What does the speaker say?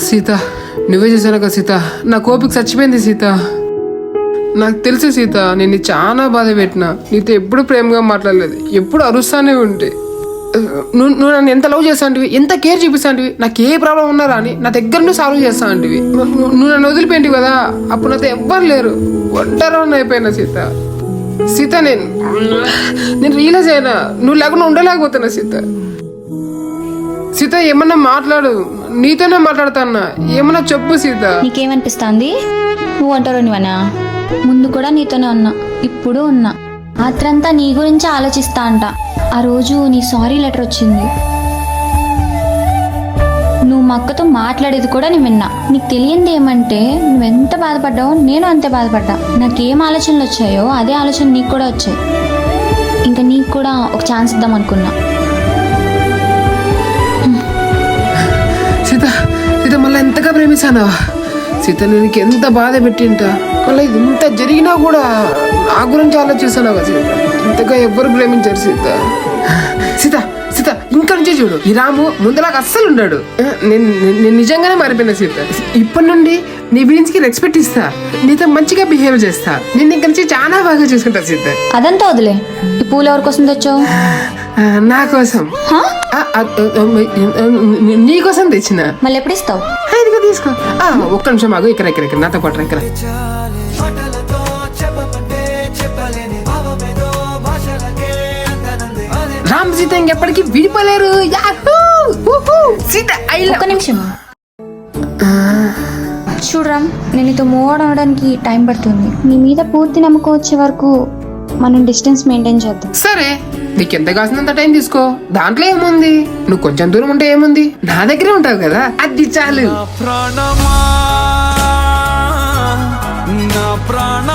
సీత, నువ్వే చేశాను కదా సీత, నా కోపిక చచ్చిపోయింది సీత. నాకు తెలుసు సీత, నేను చాలా బాధ పెట్టినా. నీతో ఎప్పుడు ప్రేమగా మాట్లాడలేదు, ఎప్పుడు అరుస్తానే ఉంటే. నువ్వు నన్ను ఎంత లవ్ చేస్తాంటివి, ఎంత కేర్ చూపిస్తాంటివి, నాకు ఏ ప్రాబ్లం ఉన్నారా అని నా దగ్గర నువ్వు సాల్వ్ చేస్తాంటివి. నువ్వు నన్ను వదిలిపోయింటివి కదా, అప్పుడు నాతో ఎవ్వరు లేరు, ఒంటరి అయిపోయినా సీత. సీత, నేను రియలైజ్ అయినా నువ్వు లేకుండా ఉండలేకపోతున్నా సీత. సీత, ఏమన్నా మాట్లాడు, నీతోనే మాట్లాడతాన్నా, ఏమన్నా చెప్పు సీత. నీకేమనిపిస్తుంది? నువ్వు ఒంటరినివనా? ముందు కూడా నీతోనే ఉన్నా, ఇప్పుడు ఉన్నా. రాత్రంతా నీ గురించి ఆలోచిస్తా అంట. ఆ రోజు నీ సారీ లెటర్ వచ్చింది, నువ్వు మా అక్కతో మాట్లాడేది కూడా నేను విన్నా. నీకు తెలియంది ఏమంటే నువ్వెంత బాధపడ్డావో నేను అంతే బాధపడ్డా. నాకేం ఆలోచనలు వచ్చాయో అదే ఆలోచన నీకు కూడా వచ్చాయి. ఇంకా నీకు కూడా ఒక ఛాన్స్ ఇద్దాం అనుకున్నా. సీత, సీత, మళ్ళీ ఎంతగా ప్రేమిస్తానావా సీత? నేను ఎంత బాధ పెట్టింటా, మళ్ళీ ఇంత జరిగినా కూడా నా గురించి ఆలోచిస్తున్నావా సీత? ఇంతగా ఎవ్వరు ప్రేమించారు సీత. సీత, సీత, ఇంకా నుంచి చూడు, ఈ రాము ముందులాగా అస్సలు ఉన్నాడు. నేను నిజంగానే మారిపోయినా సీత. ఇప్పటి నుండి నీ గురించి రెస్పెక్ట్ ఇస్తా, నీతో మంచిగా బిహేవ్ చేస్తా, నేను ఇంక నుంచి చాలా బాగా చూసుకుంటా సీత. అదంతా వదిలే, ఈ పూలు ఎవరి కోసం తెచ్చావు? నా కోసం. నీ కోసం తెచ్చిన. మళ్ళీ ఎప్పుడు ఇస్తావు? ఇదిగో తీసుకో. ఒక్క నిమిషం ఆగు, ఇక్కడ ఇక్కడ ఇక్కడ నాతో పాటు ఇక్కడ. రామ్ సీత ఇంకెప్పటికీ విడిపోలేరు. ఒక్క నిమిషం చూడరామ్, నేను నీతో మూవ్ అవడానికి టైం పడుతుంది. నీ మీద పూర్తి నమ్మకం వచ్చే వరకు మనం డిస్టెన్స్ మెయింటైన్ చేద్దాం. సరే, నీకు ఎంత కాసినంత టైం తీసుకో, దాంట్లో ఏముంది. నువ్వు కొంచెం దూరం ఉంటే ఏముంది, నా దగ్గరే ఉంటావు కదా, అది చాలు. నా ప్రాణ